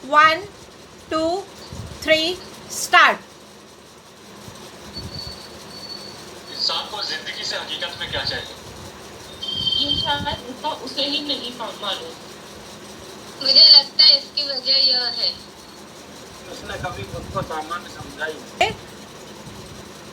1 2 3 start. इंसान को जिंदगी से हकीकत में क्या चाहिए? ये शायद उसका उसे ही नहीं मालूम। मुझे लगता है इसकी वजह यह है उसने कभी खुद को सामान्य समझा ही नहीं।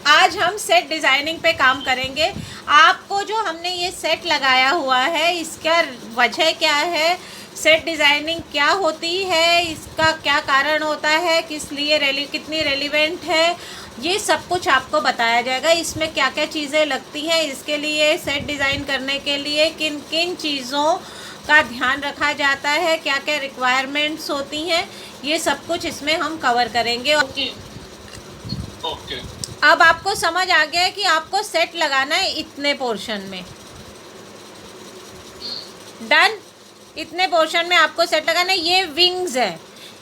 आज हम सेट डिज़ाइनिंग पे काम करेंगे। आपको जो हमने ये सेट लगाया हुआ है इसका वजह क्या है, सेट डिज़ाइनिंग क्या होती है, इसका क्या कारण होता है, किस लिए कितनी रेलिवेंट है, ये सब कुछ आपको बताया जाएगा। इसमें क्या क्या चीज़ें लगती हैं, इसके लिए सेट डिज़ाइन करने के लिए किन किन चीज़ों का ध्यान रखा जाता है, क्या क्या रिक्वायरमेंट्स होती हैं, ये सब कुछ इसमें हम कवर करेंगे। ओके ओके, अब आपको समझ आ गया है कि आपको सेट लगाना है इतने पोर्शन में। डन। इतने पोर्शन में आपको सेट लगाना है। ये विंग्स है,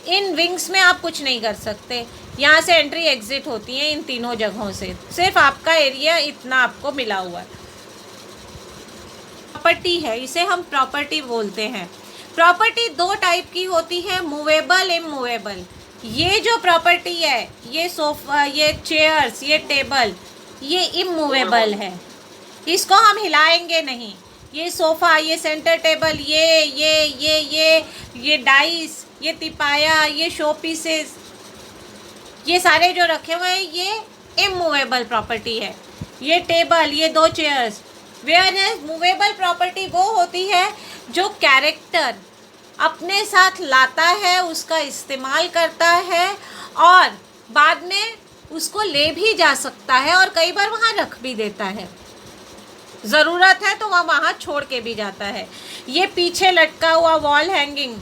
इन विंग्स में आप कुछ नहीं कर सकते। यहाँ से एंट्री एग्जिट होती है इन तीनों जगहों से। सिर्फ आपका एरिया इतना आपको मिला हुआ है। प्रॉपर्टी है, इसे हम प्रॉपर्टी बोलते हैं। प्रॉपर्टी दो टाइप की होती है, मूवेबल, इमूवेबल। ये जो प्रॉपर्टी है, ये सोफा, ये चेयर्स, ये टेबल, ये इमूवेबल है, इसको हम हिलाएंगे नहीं। ये सोफ़ा, ये सेंटर टेबल, ये डाइस, ये तिपाया, ये शो पीसेस, ये सारे जो रखे हुए हैं ये इमूवेबल प्रॉपर्टी है। ये टेबल, ये दो चेयर्स। वेयरएज मूवेबल प्रॉपर्टी वो होती है जो कैरेक्टर अपने साथ लाता है, उसका इस्तेमाल करता है और बाद में उसको ले भी जा सकता है और कई बार वहाँ रख भी देता है। ज़रूरत है तो वह वहाँ छोड़ के भी जाता है। ये पीछे लटका हुआ वॉल हैंगिंग,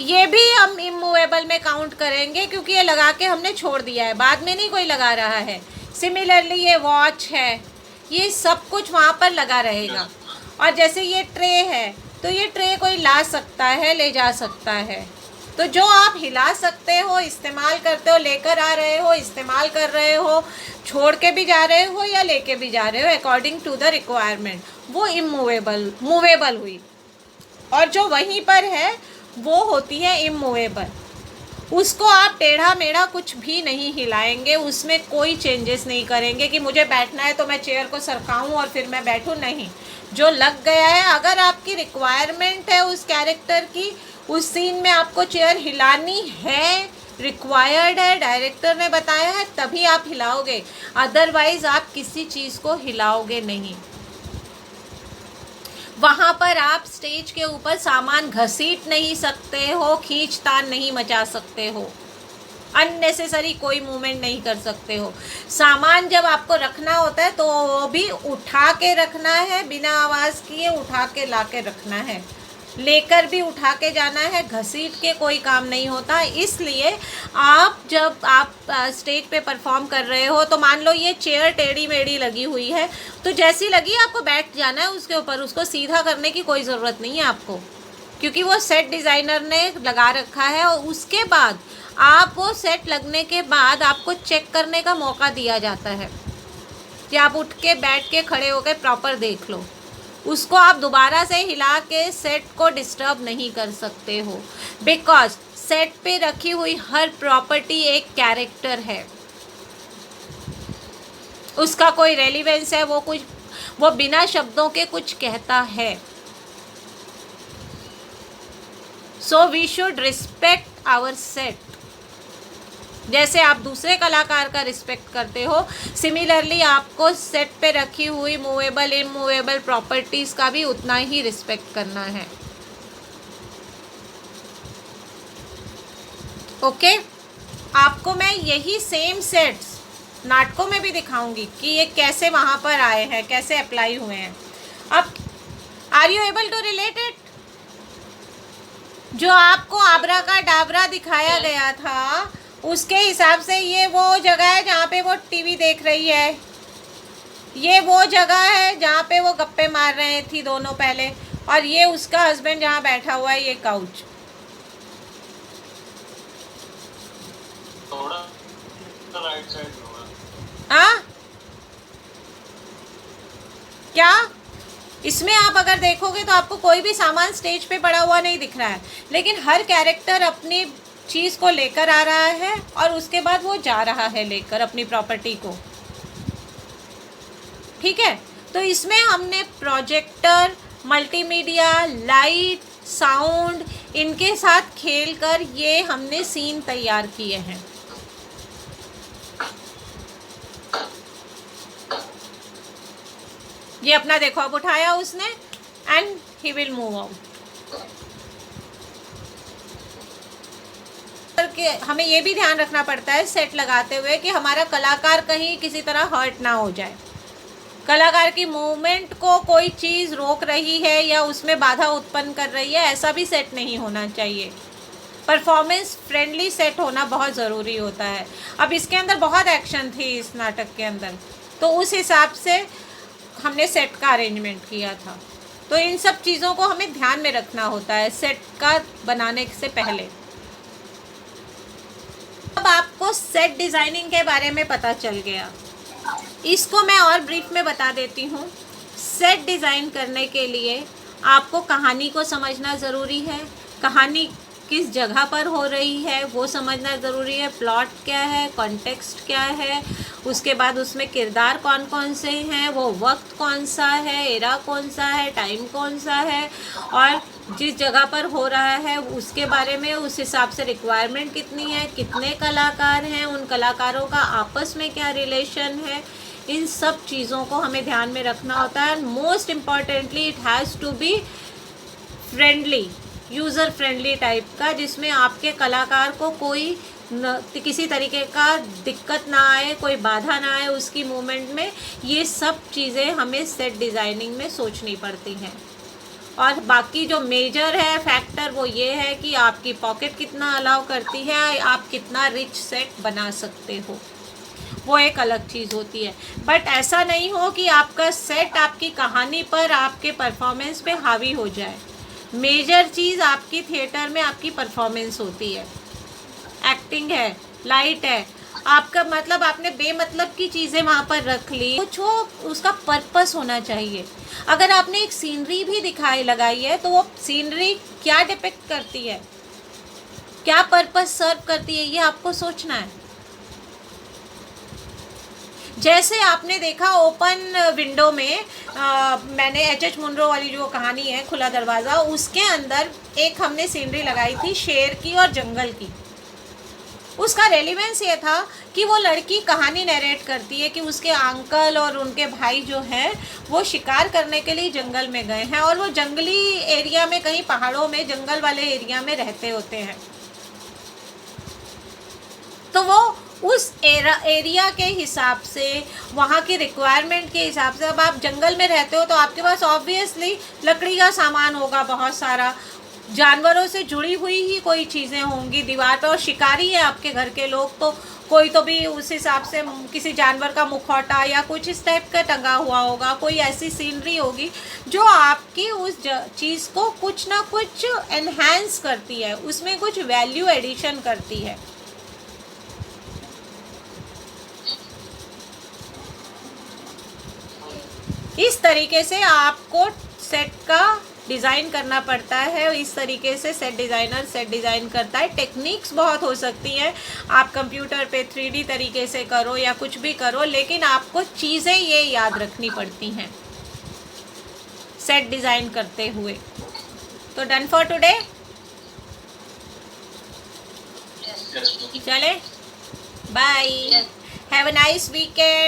ये भी हम इमूवेबल में काउंट करेंगे क्योंकि ये लगा के हमने छोड़ दिया है, बाद में नहीं कोई लगा रहा है। सिमिलरली ये वॉच है, ये सब कुछ वहाँ पर लगा रहेगा। और जैसे ये ट्रे है तो ये ट्रे कोई ला सकता है, ले जा सकता है। तो जो आप हिला सकते हो, इस्तेमाल करते हो, लेकर आ रहे हो, इस्तेमाल कर रहे हो, छोड़ के भी जा रहे हो या लेके भी जा रहे हो अकॉर्डिंग टू द रिक्वायरमेंट, वो इमूवेबल मूवेबल हुई। और जो वहीं पर है वो होती है इमूवेबल। उसको आप टेढ़ा मेढ़ा कुछ भी नहीं हिलाएंगे, उसमें कोई चेंजेस नहीं करेंगे कि मुझे बैठना है तो मैं चेयर को सरकाऊं और फिर मैं बैठूं, नहीं। जो लग गया है, अगर आपकी रिक्वायरमेंट है उस कैरेक्टर की, उस सीन में आपको चेयर हिलानी है, रिक्वायर्ड है, डायरेक्टर ने बताया है, तभी आप हिलाओगे। अदरवाइज आप किसी चीज़ को हिलाओगे नहीं। वहाँ पर आप स्टेज के ऊपर सामान घसीट नहीं सकते हो, खींचतान नहीं मचा सकते हो, अननेसेसरी कोई मूवमेंट नहीं कर सकते हो। सामान जब आपको रखना होता है तो वो भी उठा के रखना है, बिना आवाज़ किए उठा के ला के रखना है, लेकर भी उठा के जाना है, घसीट के कोई काम नहीं होता। इसलिए जब आप स्टेज पे परफॉर्म कर रहे हो तो मान लो ये चेयर टेढ़ी मेढ़ी लगी हुई है, तो जैसी लगी आपको बैठ जाना है उसके ऊपर, उसको सीधा करने की कोई ज़रूरत नहीं है आपको, क्योंकि वो सेट डिज़ाइनर ने लगा रखा है। और उसके बाद आप वो सेट लगने के बाद आपको चेक करने का मौका दिया जाता है कि आप उठ के, बैठ के, खड़े होकर प्रॉपर देख लो। उसको आप दोबारा से हिला के सेट को डिस्टर्ब नहीं कर सकते हो, बिकॉज सेट पे रखी हुई हर प्रॉपर्टी एक कैरेक्टर है, उसका कोई रेलिवेंस है, वो बिना शब्दों के कुछ कहता है। So we should respect our set, जैसे आप दूसरे कलाकार का रिस्पेक्ट करते हो, सिमिलरली आपको सेट पे रखी हुई मूवेबल इमूवेबल प्रॉपर्टीज़ का भी उतना ही रिस्पेक्ट करना है। ओके, आपको मैं यही सेम सेट्स नाटकों में भी दिखाऊंगी कि ये कैसे वहाँ पर आए हैं, कैसे अप्लाई हुए हैं। अब are you able to relate it? जो आपको आबरा का डाबरा दिखाया गया था उसके हिसाब से ये वो जगह है जहाँ पे वो टीवी देख रही है, ये वो जगह है जहाँ पे वो गप्पे मार रहे थी दोनों पहले, और ये उसका हस्बैंड जहाँ बैठा हुआ है, ये काउच। थोड़ा राइट साइड होगा। हाँ क्या? इसमें आप अगर देखोगे तो आपको कोई भी सामान स्टेज पे पड़ा हुआ नहीं दिख रहा है, लेकिन हर कैरेक्टर अपनी चीज़ को लेकर आ रहा है और उसके बाद वो जा रहा है लेकर अपनी प्रॉपर्टी को। ठीक है, तो इसमें हमने प्रोजेक्टर, मल्टीमीडिया, लाइट, साउंड, इनके साथ खेलकर ये हमने सीन तैयार किए हैं। ये अपना देखो अब उठाया उसने and he will move out. करके हमें ये भी ध्यान रखना पड़ता है सेट लगाते हुए कि हमारा कलाकार कहीं किसी तरह हर्ट ना हो जाए। कलाकार की मूवमेंट को कोई चीज़ रोक रही है या उसमें बाधा उत्पन्न कर रही है, ऐसा भी सेट नहीं होना चाहिए। परफॉर्मेंस फ्रेंडली सेट होना बहुत ज़रूरी होता है। अब इसके अंदर बहुत एक्शन थी इस नाटक के अंदर, तो उस हिसाब से हमने सेट का अरेंजमेंट किया था। तो इन सब चीज़ों को हमें ध्यान में रखना होता है सेट का बनाने से पहले। अब आपको सेट डिज़ाइनिंग के बारे में पता चल गया, इसको मैं और ब्रीफ में बता देती हूँ। सेट डिज़ाइन करने के लिए आपको कहानी को समझना ज़रूरी है, कहानी किस जगह पर हो रही है वो समझना ज़रूरी है, प्लॉट क्या है, कॉन्टेक्स्ट क्या है, उसके बाद उसमें किरदार कौन कौन से हैं, वो वक्त कौन सा है, एरा कौन सा है, टाइम कौन सा है, और जिस जगह पर हो रहा है उसके बारे में उस हिसाब से रिक्वायरमेंट कितनी है, कितने कलाकार हैं, उन कलाकारों का आपस में क्या रिलेशन है, इन सब चीज़ों को हमें ध्यान में रखना होता है। Most importantly it has to be friendly, user friendly type का, जिसमें आपके कलाकार को कोई किसी तरीके का दिक्कत ना आए, कोई बाधा ना आए उसकी मूवमेंट में। ये सब चीज़ें हमें सेट डिज़ाइनिंग में सोचनी पड़ती हैं। और बाकी जो मेजर है फैक्टर वो ये है कि आपकी पॉकेट कितना अलाउ करती है, आप कितना रिच सेट बना सकते हो, वो एक अलग चीज़ होती है। बट ऐसा नहीं हो कि आपका सेट आपकी कहानी पर, आपके परफॉर्मेंस पे हावी हो जाए। मेजर चीज़ आपकी थिएटर में आपकी परफॉर्मेंस होती है, एक्टिंग है, लाइट है, आपका मतलब आपने बेमतलब की चीज़ें वहाँ पर रख ली, कुछ हो उसका पर्पस होना चाहिए। अगर आपने एक सीनरी भी लगाई है तो वो सीनरी क्या डिपिक्ट करती है, क्या पर्पस सर्व करती है, ये आपको सोचना है। जैसे आपने देखा ओपन विंडो में मैंने H.H. मुनरो वाली जो कहानी है खुला दरवाज़ा, उसके अंदर एक हमने सीनरी लगाई थी शेर की और जंगल की। उसका रेलिवेंस ये था कि वो लड़की कहानी नरेट करती है कि उसके अंकल और उनके भाई जो हैं वो शिकार करने के लिए जंगल में गए हैं और वो जंगली एरिया में, कहीं पहाड़ों में, जंगल वाले एरिया में रहते होते हैं। तो वो उस एरिया के हिसाब से, वहाँ की रिक्वायरमेंट के हिसाब से, अब आप जंगल में रहते हो तो आपके पास ऑब्वियसली लकड़ी का सामान होगा बहुत सारा, जानवरों से जुड़ी हुई ही कोई चीज़ें होंगी दीवार पर, और शिकारी है आपके घर के लोग तो कोई तो भी उस हिसाब से किसी जानवर का मुखौटा या कुछ इस टाइप का टंगा हुआ होगा, कोई ऐसी सीनरी होगी जो आपकी उस चीज़ को कुछ ना कुछ एनहांस करती है, उसमें कुछ वैल्यू एडिशन करती है। इस तरीके से आपको सेट का डिज़ाइन करना पड़ता है। इस तरीके से सेट डिज़ाइनर सेट डिज़ाइन करता है। टेक्निक्स बहुत हो सकती हैं, आप कंप्यूटर पे 3D तरीके से करो या कुछ भी करो, लेकिन आपको चीज़ें ये याद रखनी पड़ती हैं सेट डिज़ाइन करते हुए। तो डन फॉर टुडे, चले, bye, have a nice weekend.